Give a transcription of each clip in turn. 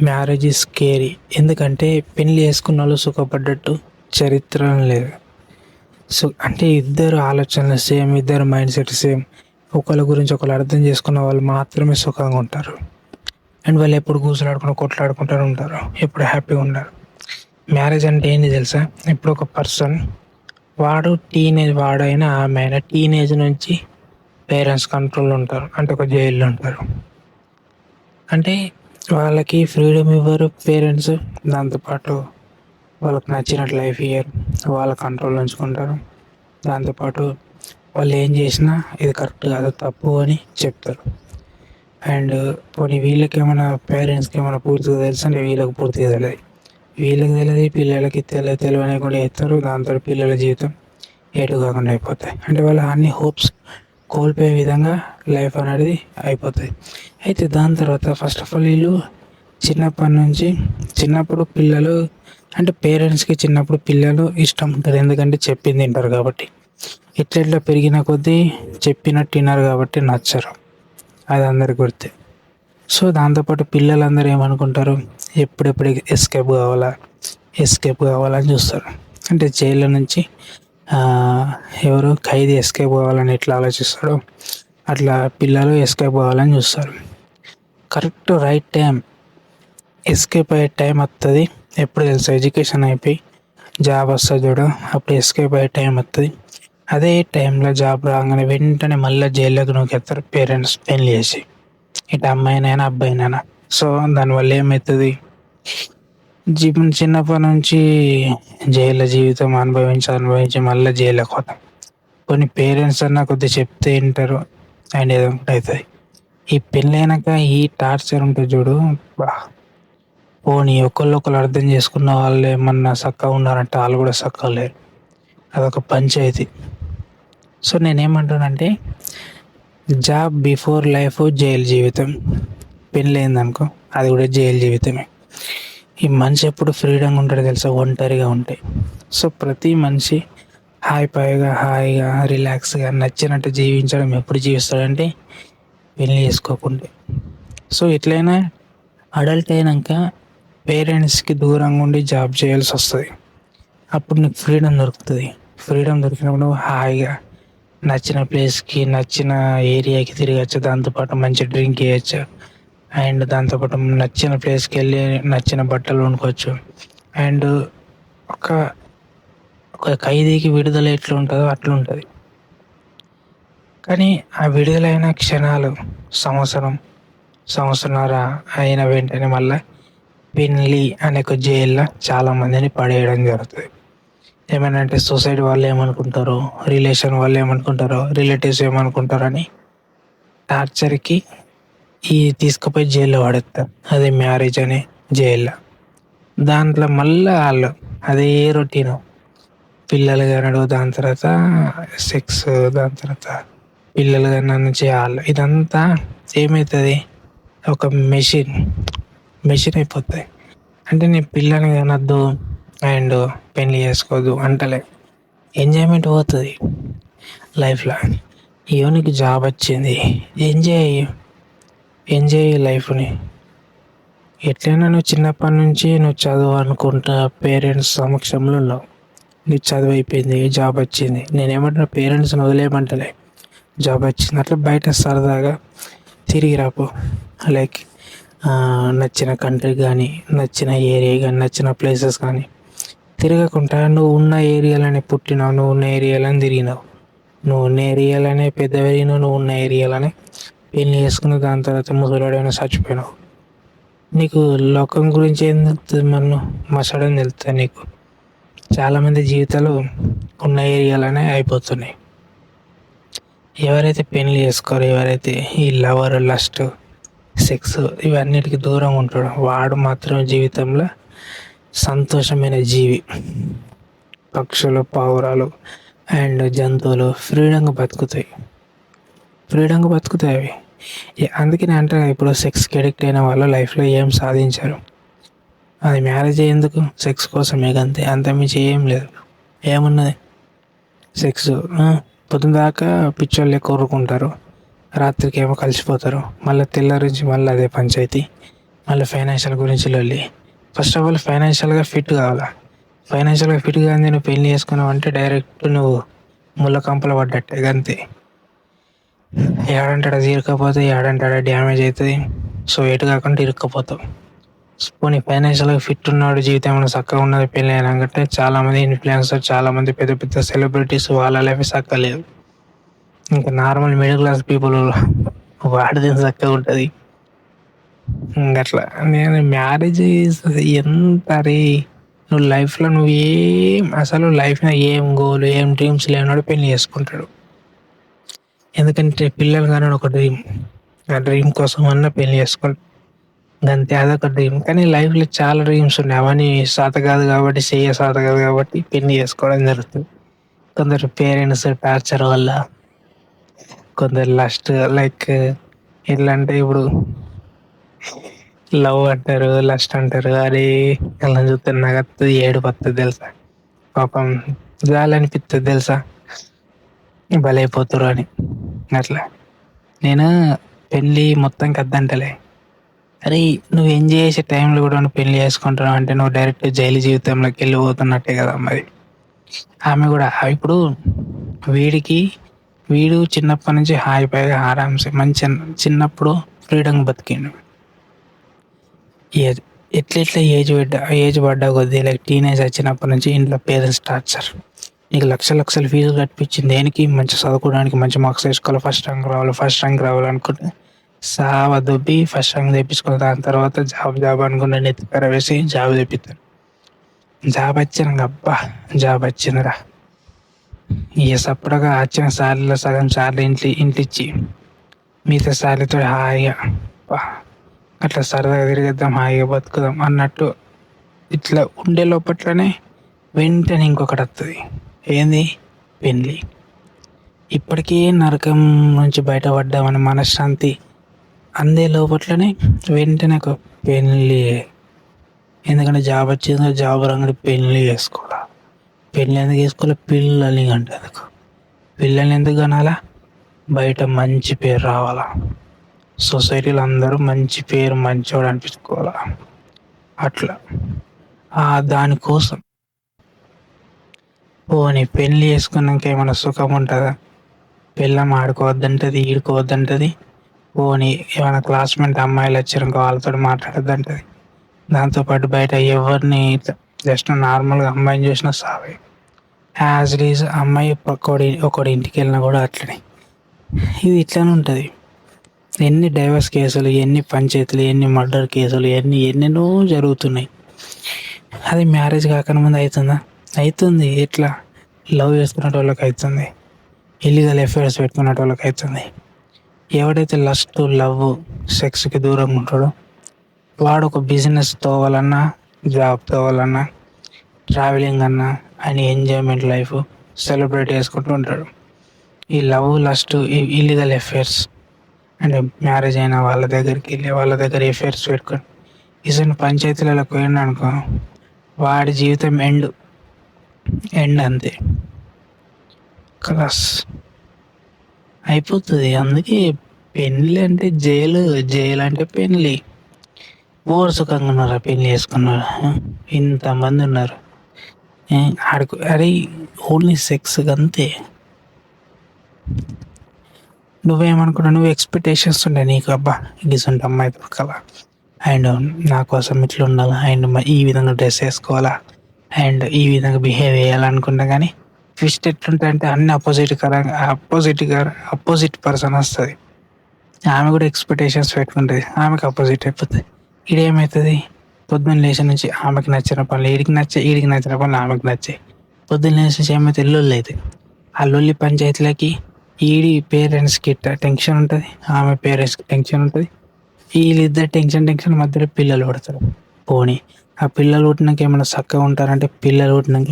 Marriage is scary. ఎందుకంటే పెళ్ళి చేసుకున్న వాళ్ళు సుఖపడ్డట్టు చరిత్ర లేదు. సో అంటే ఇద్దరు ఆలోచనలు సేమ్, ఇద్దరు మైండ్ సెట్ సేమ్, ఒకళ్ళ గురించి ఒకళ్ళు అర్థం చేసుకున్న వాళ్ళు మాత్రమే సుఖంగా ఉంటారు. అండ్ వాళ్ళు ఎప్పుడు కూసులాడుకుని కొట్లాడుకుంటూ ఉంటారు, ఎప్పుడు హ్యాపీగా ఉంటారు. మ్యారేజ్ అంటే ఏంటి తెలుసా? ఇప్పుడు ఒక పర్సన్ వాడు వాడైనా ఆమె అయినా టీనేజ్ నుంచి పేరెంట్స్ కంట్రోల్లో ఉంటారు, అంటే ఒక జైల్లో ఉంటారు. అంటే వాళ్ళకి ఫ్రీడమ్ ఇవ్వరు పేరెంట్స్, దాంతోపాటు వాళ్ళకి నచ్చినట్టు లైఫ్ ఇయ్యరు, వాళ్ళ కంట్రోల్ ఉంచుకుంటారు. దాంతోపాటు వాళ్ళు ఏం చేసినా ఇది కరెక్ట్ కాదు, తప్పు అని చెప్తారు. అండ్ పోనీ వీళ్ళకి ఏమైనా పేరెంట్స్కి ఏమైనా పూర్తిగా తెలుసు అంటే వీళ్ళకి పూర్తిగా తెలియదు, వీళ్ళకి తెలియదు, పిల్లలకి తెలియని కూడా చేస్తారు. దాంతో పిల్లల జీవితం ఎటు కాకుండా అయిపోతాయి. అంటే వాళ్ళు అన్ని హోప్స్ కోల్పోయే విధంగా లైఫ్ అనేది అయిపోతుంది. అయితే దాని తర్వాత ఫస్ట్ ఆఫ్ ఆల్ వీళ్ళు చిన్నప్పుడు పిల్లలు అంటే పేరెంట్స్కి చిన్నప్పుడు పిల్లలు ఇష్టం ఉంటుంది, ఎందుకంటే చెప్పింది తింటారు కాబట్టి. ఎట్లా పెరిగిన కొద్దీ చెప్పినట్టు విన్నారు కాబట్టి నచ్చరు, అది అందరికి గుర్తే. సో దాంతోపాటు పిల్లలందరూ ఏమనుకుంటారు, ఎప్పుడెప్పుడు ఎస్కేప్ కావాలని చూస్తారు. అంటే జైల్లో నుంచి ఎవరు ఖైదీ ఎస్కేప్ కావాలని ఎట్లా ఆలోచిస్తాడో అట్లా పిల్లలు ఎస్కేప్ కావాలని చూస్తారు. కరెక్ట్ రైట్ టైం ఎస్కేప్ అయ్యే టైం వస్తుంది ఎప్పుడు తెలుసు? ఎడ్యుకేషన్ అయిపోయి జాబ్ వస్తుంది చూడు, అప్పుడు ఎస్కేప్ అయ్యే టైం వస్తుంది. అదే టైంలో జాబ్ రాగానే వెంటనే మళ్ళీ జైల్లోకి నూకెత్తారు పేరెంట్స్ పెళ్లి చేసి, ఇటు అమ్మాయినైనా అబ్బాయినైనా. సో దానివల్ల ఏమవుతుంది, చిన్నప్పటి నుంచి జైల్లో జీవితం అనుభవించి మళ్ళీ జైల్లోకి పోతాం. కొన్ని పేరెంట్స్ అన్నా కొద్దిగా చెప్తే వింటారు అండ్ ఏదో ఒకటి అవుతుంది. ఈ పెళ్ళైనాక ఈ టార్చర్ ఉంటుంది చూడు, పోనీ ఒకళ్ళు అర్థం చేసుకున్న వాళ్ళు ఏమన్నా చక్కగా ఉన్నారంటే వాళ్ళు కూడా చక్కగా లేరు, అదొక పంచాయతీ. సో నేనేమంటానంటే జాబ్ బిఫోర్ లైఫ్ జైలు జీవితం, పెళ్ళి అయిందనుకో అది కూడా జైలు జీవితమే. ఈ మనిషి ఎప్పుడు ఫ్రీడంగా ఉంటాడు తెలుసా? ఒంటరిగా ఉంటాయి. సో ప్రతి మనిషి హాయిగా రిలాక్స్గా నచ్చినట్టు జీవించడం ఎప్పుడు జీవిస్తాడంటే పెళ్ళి చేసుకోకుండా. సో ఎట్లయినా అడల్ట్ అయినాక పేరెంట్స్కి దూరంగా ఉండి జాబ్ చేయాల్సి వస్తుంది. అప్పుడు నీకు ఫ్రీడమ్ దొరుకుతుంది. ఫ్రీడమ్ దొరికినప్పుడు హాయిగా నచ్చిన ప్లేస్కి నచ్చిన ఏరియాకి తిరగచ్చు, దాంతోపాటు మంచి డ్రింక్ చేయొచ్చు, అండ్ దాంతోపాటు నచ్చిన ప్లేస్కి వెళ్ళి నచ్చిన బట్టలు కొనుక్కోవచ్చు. అండ్ ఒక ఒక ఖైదీకి విడుదల ఎట్లా ఉంటుందో అట్లా ఉంటుంది. కానీ ఆ విడుదలైన క్షణాలు సంవత్సరంన్నర అయిన వెంటనే మళ్ళీ పెళ్ళి అనే ఒక జైల్లో చాలామందిని పడేయడం జరుగుతుంది. ఏమైనా అంటే సొసైటీ వాళ్ళు ఏమనుకుంటారో, రిలేషన్ వాళ్ళు ఏమనుకుంటారో, రిలేటివ్స్ ఏమనుకుంటారో అని టార్చర్కి తీసుకుపోయి జైల్లో పడేస్తారు. అదే మ్యారేజ్ అనే జైల్లో. దాంట్లో మళ్ళీ వాళ్ళు అదే రొటీను, పిల్లలు కనడు, దాని తర్వాత సెక్స్, దాని తర్వాత పిల్లలు కన్నా చేయాలి. ఇదంతా ఏమవుతుంది, ఒక మెషిన్ అయిపోతుంది. అంటే నీ పిల్లని కనద్దు అండ్ పెళ్ళి చేసుకోవద్దు అంటలే, ఎంజాయ్మెంట్ పోతుంది లైఫ్లో. నీకు జాబ్ వచ్చింది, ఎంజాయ్ లైఫ్ని. ఎట్లయినా నువ్వు చిన్నప్పటి నుంచి నువ్వు చదువు అనుకుంటా పేరెంట్స్ సమక్షంలో ఉన్నావు, నీ చదువు అయిపోయింది, జాబ్ వచ్చింది. నేనేమంటున్నా, పేరెంట్స్ని వదిలేయమంటలే, జాబ్ వచ్చింది అట్లా బయట సరదాగా తిరిగి రాపో. లైక్ నచ్చిన కంట్రీ కానీ, నచ్చిన ఏరియా కానీ, నచ్చిన ప్లేసెస్ కానీ తిరగకుండా నువ్వు ఉన్న ఏరియాలోనే పుట్టినావు, నువ్వు ఉన్న ఏరియాలోనే తిరిగినావు, నువ్వు ఉన్న ఏరియాలోనే పెద్ద పెరిగినావు, నువ్వు ఉన్న ఏరియాలోనే పెళ్ళి చేసుకుని దాని తర్వాత ముసలాడైనా చచ్చిపోయినావు. నీకు లోకం గురించి ఏం తెలుస్తుంది? మనం మసడని తెలుస్తుంది నీకు. చాలామంది జీవితాలు ఉన్న ఏరియాలోనే అయిపోతున్నాయి. ఎవరైతే పెళ్ళి చేసుకోరో, ఎవరైతే ఈ లవర్, లస్ట్, సెక్స్ ఇవన్నిటికి దూరంగా ఉంటాడో వాడు మాత్రం జీవితంలో సంతోషమైన జీవి. పక్షులు, పావురాలు అండ్ జంతువులు ఫ్రీడంగా బతుకుతాయి అవి. అందుకే నేను అంటే ఇప్పుడు సెక్స్కి అడిక్ట్ అయిన వాళ్ళు లైఫ్లో ఏం సాధించారు. అది మ్యారేజ్ అయ్యేందుకు సెక్స్ కోసమే, అంతమించి ఏం లేదు. ఏమున్నది సెక్స్, పొద్దున దాకా పిచ్చోళ్ళే కోరుకుంటారు, రాత్రికి ఏమో కలిసిపోతారు, మళ్ళీ తెల్లారించి మళ్ళీ అదే పంచాయతీ, మళ్ళీ ఫైనాన్షియల్ గురించి లొల్లి. ఫస్ట్ ఆఫ్ ఆల్ ఫైనాన్షియల్గా ఫిట్ కావాలా. ఫైనాన్షియల్గా ఫిట్ కానీ నువ్వు పెళ్లి చేసుకున్నావు అంటే డైరెక్ట్ నువ్వు ముళ్ళ కంపలు పడ్డట్టే అంతే. ఏడంటాడ తీరకపోతే ఏడంటాడ డ్యామేజ్ అవుతుంది. సో ఎటు కాకుండా ఇరుక్కపోతావు. పోనీ ఫైనాన్షియల్గా ఫిట్ ఉన్నాడు, జీవితం ఏమైనా చక్కగా ఉన్నది పెళ్ళి అయినాకంటే చాలామంది ఇన్ఫ్లుయెన్సర్, చాలామంది పెద్ద పెద్ద సెలబ్రిటీస్ వాళ్ళ లైఫ్ చక్కలేదు. ఇంకా నార్మల్ మిడిల్ క్లాస్ పీపుల్ వాడిది చక్కగా ఉంటుంది. అట్లా నేను మ్యారేజ్ ఎంత రే, నువ్వు లైఫ్లో నువ్వు అసలు లైఫ్లో ఏం గోల్ ఏం డ్రీమ్స్ లేనాడు పెళ్లి చేసుకుంటాడు. ఎందుకంటే పిల్లలు కానీ ఒక డ్రీమ్, ఆ డ్రీమ్ కోసం అన్న పెళ్లి చేసుకుంటాడు. అంతే, అదొక డ్రీమ్. కానీ లైఫ్లో చాలా డ్రీమ్స్ ఉన్నాయి, అవన్నీ సాత కాదు కాబట్టి సాత కాదు కాబట్టి పెళ్లి చేసుకోవడం జరుగుతుంది. కొందరు పేరెంట్స్ టార్చర్ వల్ల, కొందరు లస్ట్ లైక్ ఎట్లా అంటే ఇప్పుడు లవ్ అంటారు, లస్ట్ అంటారు. అది అలా చూస్తే నాకు వస్తుంది, ఏడుపు వస్తుంది తెలుసా. పాపం జాలి అనిపిస్తుంది తెలుసా, బలైపోతారు అని. అట్లా నేను పెళ్ళి మొత్తంకి వద్దంటలే. అరే నువ్వు ఎంజాయ్ చేసే టైంలో కూడా నువ్వు పెళ్లి చేసుకుంటున్నావు అంటే నువ్వు డైరెక్ట్ జైలు జీవితంలోకి వెళ్ళిపోతున్నట్టే కదా మరి. ఆమె కూడా ఇప్పుడు వీడు చిన్నప్పటి నుంచి హాయిగా ఆరామ్సే మంచి చిన్నప్పుడు ఫ్రీడమ్ బతికిండు. ఏజ్ ఎట్లెట్లా ఏజ్ పడ్డా కొద్దీ లైక్ టీనేజ్ వచ్చినప్పటి నుంచి ఇంట్లో పేరెంట్స్ టార్చర్. నీకు లక్షలు ఫీజులు కట్టించింది దేనికి? మంచి చదువుకోవడానికి, మంచి మార్క్స్ వేసుకోవాలి, ఫస్ట్ ర్యాంక్ రావాలి అనుకుంటే సావ దొబ్బి ఫస్ట్ ర్యాంక్ తెప్పించుకుని దాని తర్వాత జాబ్ అనుకున్న నెత్తికర వేసి జాబ్ తెప్పిస్తాను. జాబ్ వచ్చినాక అబ్బా జాబ్ వచ్చిందిరా, ఇక సప్పుడుగా వచ్చిన శాలరీలో సగం శాలరీ ఇంట్లో ఇచ్చి మిగతా శాలరీతో హాయిగా అట్లా సరదాగా తిరిగేద్దాం, హాయిగా బతుకుదాం అన్నట్టు ఇట్లా ఉండే లోపట్లోనే వెంటనే ఇంకొకటి వస్తుంది. ఏంది? పెళ్ళి. ఇప్పటికీ నరకం నుంచి బయటపడ్డామని మనశ్శాంతి అందే లోపట్లోనే వెంటనే ఒక పెళ్ళి. ఎందుకంటే జాబ్ వచ్చిందో జాబ్ రంగడి పెళ్ళి చేసుకోవాలా. పెళ్ళి ఎందుకు చేసుకోవాలి? పిల్లల్ని కంటేందుకు. పిల్లల్ని ఎందుకు కనాలా? బయట మంచి పేరు రావాలా, సొసైటీలో అందరూ మంచి పేరు, మంచోడు అనిపించుకోవాలా. అట్లా దానికోసం. పోనీ పెళ్ళి చేసుకున్నాక ఏమైనా సుఖం ఉంటుందా? పెళ్ళం ఆడుకోవద్దంటది, ఈడుకోవద్దంటది. పోనీ ఏమైనా క్లాస్మేట్ అమ్మాయిలు వచ్చారనుకో వాళ్ళతో మాట్లాడద్దంటది. దాంతోపాటు బయట ఎవరిని జస్ట్ నార్మల్గా అమ్మాయిని చూసినా సావే. యాజ్ ఇట్ ఈజ్ అమ్మాయి ఒకటి ఇంటికి వెళ్ళినా కూడా అట్లనే. ఇది ఇట్లానే ఉంటుంది. ఎన్ని డైవర్స్ కేసులు, ఎన్ని పంచాయతీలు, ఎన్ని మర్డర్ కేసులు, ఎన్నెన్నో జరుగుతున్నాయి. అది మ్యారేజ్ కాకముందు అవుతుందా? అవుతుంది. ఎట్లా? లవ్ చేసుకునే వాళ్ళకి అవుతుంది, ఇల్లీగల్ అఫైర్స్ పెట్టుకునే వాళ్ళకి అవుతుంది. ఎవడైతే లస్ట్, లవ్, సెక్స్కి దూరంగా ఉంటాడో వాడు ఒక బిజినెస్ తోవాలన్నా, జాబ్ తోవాలన్నా, ట్రావెలింగ్ అన్నా, ఆయన ఎంజాయ్మెంట్ లైఫ్ సెలబ్రేట్ చేసుకుంటూ ఉంటాడు. ఈ లవ్, లస్ట్, ఇల్లీగల్ అఫైర్స్ అంటే మ్యారేజ్ అయిన వాళ్ళ దగ్గరికి వెళ్ళి వాళ్ళ దగ్గర అఫైర్స్ పెట్టుకొని ఇసని పంచాయతీలకు పోయినా అనుకో వాడి జీవితం ఎండ్ అంతే, క్లాస్ అయిపోతుంది. అందుకే పెళ్ళి అంటే జైలు అంటే పెళ్ళి. ఓరు సుఖంగా ఉన్నారా పెళ్ళి చేసుకున్నారు? ఇంతమంది ఉన్నారు. అరే ఓన్లీ సెక్స్ అంతే. నువ్వేమనుకున్నావు? నువ్వు ఎక్స్పెక్టేషన్స్ ఉండే నీకు, అబ్బా గిసంటే అమ్మాయి దొరకాలా, అండ్ నా కోసం ఇట్లా ఉండాలా, అండ్ ఈ విధంగా డ్రెస్ వేసుకోవాలా, అండ్ ఈ విధంగా బిహేవ్ చేయాలనుకుంటా. కానీ ట్విస్ట్ ఎట్లుంటుంది అంటే అన్ని అపోజిట్ పర్సన్ వస్తుంది. ఆమె కూడా ఎక్స్పెక్టేషన్స్ పెట్టుకుంటుంది, ఆమెకు అపోజిట్ అయిపోతుంది. ఇదేమవుతుంది? పొద్దున్న లేచిన నుంచి ఆమెకు నచ్చిన పనులు ఈడికి నచ్చిన పనులు ఆమెకు నచ్చాయి. పొద్దున్న లేచిన నుంచి ఏమైతే లొల్లి అవుతాయి. ఆ లొల్లి పంచాయతీలకి ఈడి పేరెంట్స్కి టెన్షన్ ఉంటుంది, ఆమె పేరెంట్స్కి టెన్షన్ ఉంటుంది. వీళ్ళిద్దరు టెన్షన్ మధ్యలో పిల్లలు పుడతారు. పోనీ ఆ పిల్లలు పుట్టినాక ఏమైనా చక్కగా ఉంటారంటే పిల్లలు పుట్టినాక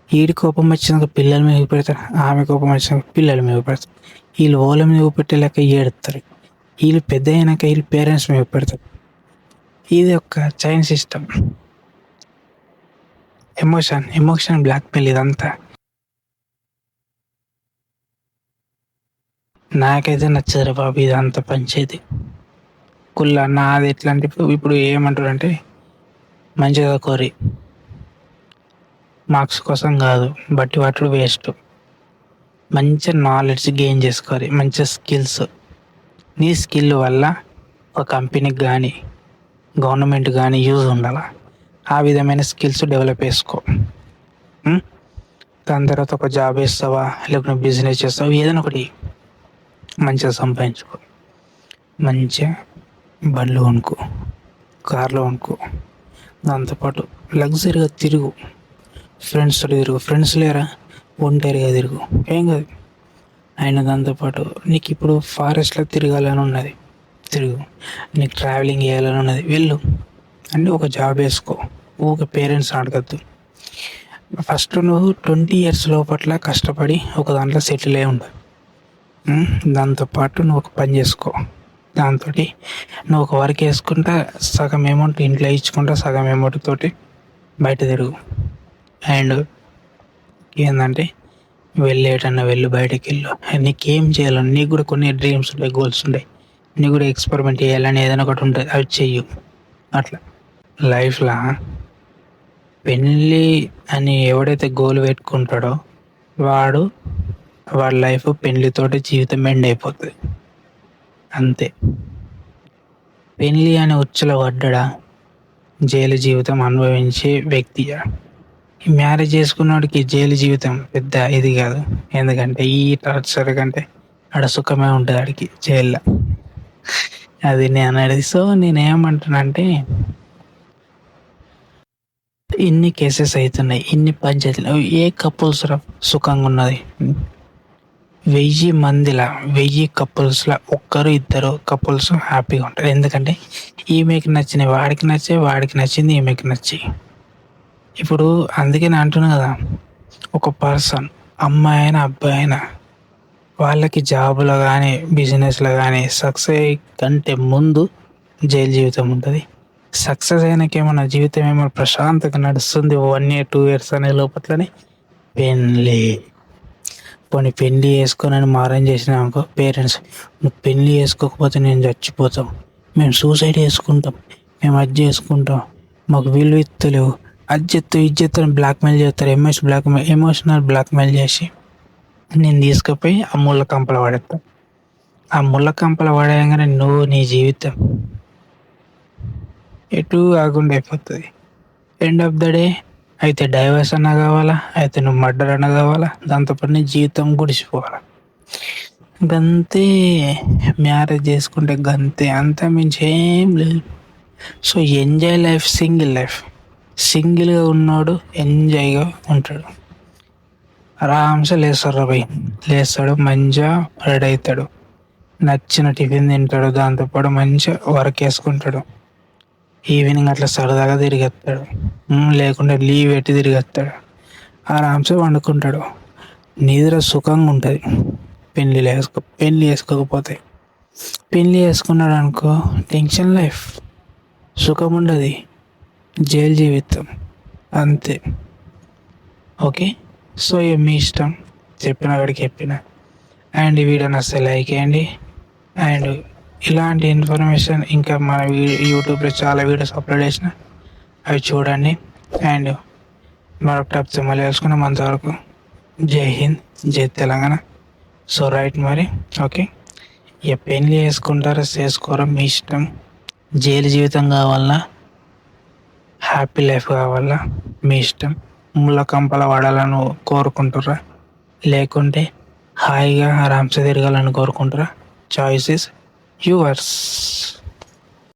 ఈడి కోపం వచ్చినాక పిల్లల మీద పెడతారు, ఆమె కోపం వచ్చినాక పిల్లల మీద పెడతారు. వీళ్ళు ఓల మీద పెట్టలేక ఏడుస్తారు. వీళ్ళు పెద్ద అయినాక వీళ్ళు పేరెంట్స్ మీద పెడతారు. ఇది ఒక చైన్ సిస్టమ్. ఎమోషన్ బ్లాక్మెయిల్ ఇదంతా. నాకైతే నచ్చదురా బాబు ఇదంతా పంచాయతీ. కుల్ల నాది ఎట్లా అంటే ఇప్పుడు ఏమంటారంటే మంచిగా చదువుకోరి, మార్క్స్ కోసం కాదు, బట్టి పట్టుడు వేస్ట్, మంచిగా నాలెడ్జ్ గెయిన్ చేసుకోవాలి, మంచిగా స్కిల్స్, నీ స్కిల్ వల్ల ఒక కంపెనీకి కానీ గవర్నమెంట్ కానీ యూజ్ ఉండాలి. ఆ విధమైన స్కిల్స్ డెవలప్ చేసుకో. దాని తర్వాత ఒక జాబ్ వేస్తావా లేకుంటే బిజినెస్ చేస్తావా, ఏదైనా ఒకటి మంచిగా సంపాదించుకో, మంచిగా బండ్లు కొనుక్కో, కార్లు కొనుక్కో, దాంతోపాటు లగ్జరీగా తిరుగు, ఫ్రెండ్స్తో తిరుగు. ఫ్రెండ్స్ లేరా, ఒంటరిగా తిరుగు, ఏం కాదు. అయినా దాంతోపాటు నీకు ఇప్పుడు ఫారెస్ట్లో తిరగాలని ఉన్నది, తిరుగు. నీకు ట్రావెలింగ్ చేయాలని ఉన్నది, వెళ్ళు. అంటే ఒక జాబ్ వేసుకో, ఊరికే పేరెంట్స్ అడగద్దు. ఫస్ట్ నువ్వు 20 years లోపట్ల కష్టపడి ఒక దాంట్లో సెటిల్ అయి ఉండు. దాంతోపాటు నువ్వు ఒక పని చేసుకో, దాంతో నువ్వు ఒక వర్క్ వేసుకుంటా సగం అమౌంట్ ఇంట్లో ఇచ్చుకుంటా సగం అమౌంట్ తోటి బయట తిరుగు. అండ్ ఏంటంటే వెళ్ళేటన్నా వెళ్ళు, బయటకు వెళ్ళు. నీకేం చేయాలని, నీకు కూడా కొన్ని డ్రీమ్స్ ఉంటాయి, గోల్స్ ఉంటాయి, నీకు కూడా ఎక్స్పెరిమెంట్ చేయాలని ఏదైనా ఒకటి ఉంటుంది, అవి చెయ్యు. అట్లా లైఫ్లో పెళ్ళి అని ఎవడైతే గోల్ పెట్టుకుంటాడో వాడి లైఫ్ పెళ్ళితోటి జీవితం ఎండ్ అయిపోతుంది, అంతే. పెళ్ళి అనే ఉచ్చులో పడ్డా జైలు జీవితం అనుభవించే వ్యక్తి. మ్యారేజ్ చేసుకున్నవాడికి జైలు జీవితం పెద్ద ఇది కాదు, ఎందుకంటే ఈ టార్చర్ కంటే ఆడ సుఖమే ఉంటుంది ఆడికి జైల్లో. అది నేను అనేది. సో నేనేమంటున్నానంటే ఇన్ని కేసెస్ అవుతున్నాయి, ఇన్ని పంచాయతీలు, ఏ కపుల్స్ సుఖంగా ఉన్నది? 1000 మందిలా 1000 కపుల్స్లో ఒక్కరు ఇద్దరు కపుల్స్ హ్యాపీగా ఉంటారు. ఎందుకంటే ఈమెకి నచ్చిన వాడికి నచ్చే, వాడికి నచ్చింది ఈమెకి నచ్చి. ఇప్పుడు అందుకే నేను అంటున్నా కదా, ఒక పర్సన్ అమ్మాయి అయినా అబ్బాయి అయినా వాళ్ళకి జాబులో కానీ బిజినెస్లో కానీ సక్సెస్ కంటే ముందు జైలు జీవితం ఉంటుంది. సక్సెస్ అయినాకేమన్నా జీవితం ఏమో ప్రశాంతంగా నడుస్తుంది 1 year 2 years అనే లోపట్లనే పెళ్ళి. పోనీ పెళ్ళి చేసుకొని మారం చేసినా అనుకో, పేరెంట్స్ నువ్వు పెళ్ళి చేసుకోకపోతే నేను చచ్చిపోతాం, మేము సూసైడ్ చేసుకుంటాం, మేము అది చేసుకుంటాం, మాకు విలువ ఇస్తలేవు, అది చెప్తావు ఇది చెప్తాను బ్లాక్మెయిల్ చేస్తారు. ఎమోషనల్ బ్లాక్మెయిల్ చేసి నేను తీసుకుపోయి ఆ ముళ్ళ కంపలు పడేస్తాను. ఆ ముళ్ళ కంపలు పడేయంగానే నువ్వు నీ జీవితం ఎటు కాకుండా అయిపోతుంది. ఎండ్ ఆఫ్ ద డే అయితే డైవర్స్ అన్నా కావాలా, అయితే నువ్వు మర్డర్ అన్నా కావాలా, దాంతోపాటు నీ జీవితం గుడిసిపోవాలా. గంతే మ్యారేజ్ చేసుకుంటే, గంతే, అంతా మించి ఏం లేదు. సో ఎంజాయ్ లైఫ్, సింగిల్గా ఉన్నోడు ఎంజాయ్గా ఉంటాడు. ఆరామ్సే లేస్తాడు, మంచిగా రెడీ అవుతాడు, నచ్చిన టిఫిన్ తింటాడు, దాంతోపాటు మంచిగా వర్క్ వేసుకుంటాడు, ఈవినింగ్ అట్లా సరదాగా తిరిగేస్తాడు, లేకుంటే లీవ్ పెట్టి తిరిగేస్తాడు, ఆరామ్సే వండుకుంటాడు, నిద్ర సుఖంగా ఉంటుంది. పెళ్ళి వేసుకోకపోతే, పెళ్ళి వేసుకున్నాడు అనుకో టెన్షన్ లైఫ్, సుఖం ఉండదు, జైలు జీవితం, అంతే. ఓకే, సో మీ ఇష్టం, చెప్పిన వాడికి చెప్పిన. అండ్ ఈ వీడియో నచ్చితే లైక్ చేయండి. అండ్ ఇలాంటి ఇన్ఫర్మేషన్ ఇంకా మన యూట్యూబ్లో చాలా వీడియోస్ అప్లోడ్ చేసిన, అవి చూడండి. అండ్ మరొక టాపిక్తో మళ్ళీ వేసుకున్నాం. అంతవరకు జై హింద్, జై తెలంగాణ. సో రైట్ మరి, ఓకే. ఇక పెళ్ళి చేసుకుంటారా చేసుకోరా మీ ఇష్టం. జైలు జీవితం కావాలన్నా హ్యాపీ లైఫ్ కావాలా మీ ఇష్టం. ముళ్ళ కంపల పడాలని కోరుకుంటారా, లేకుంటే హాయిగా ఆరామ్సే తిరగాలని కోరుకుంటారా? Choice is yours.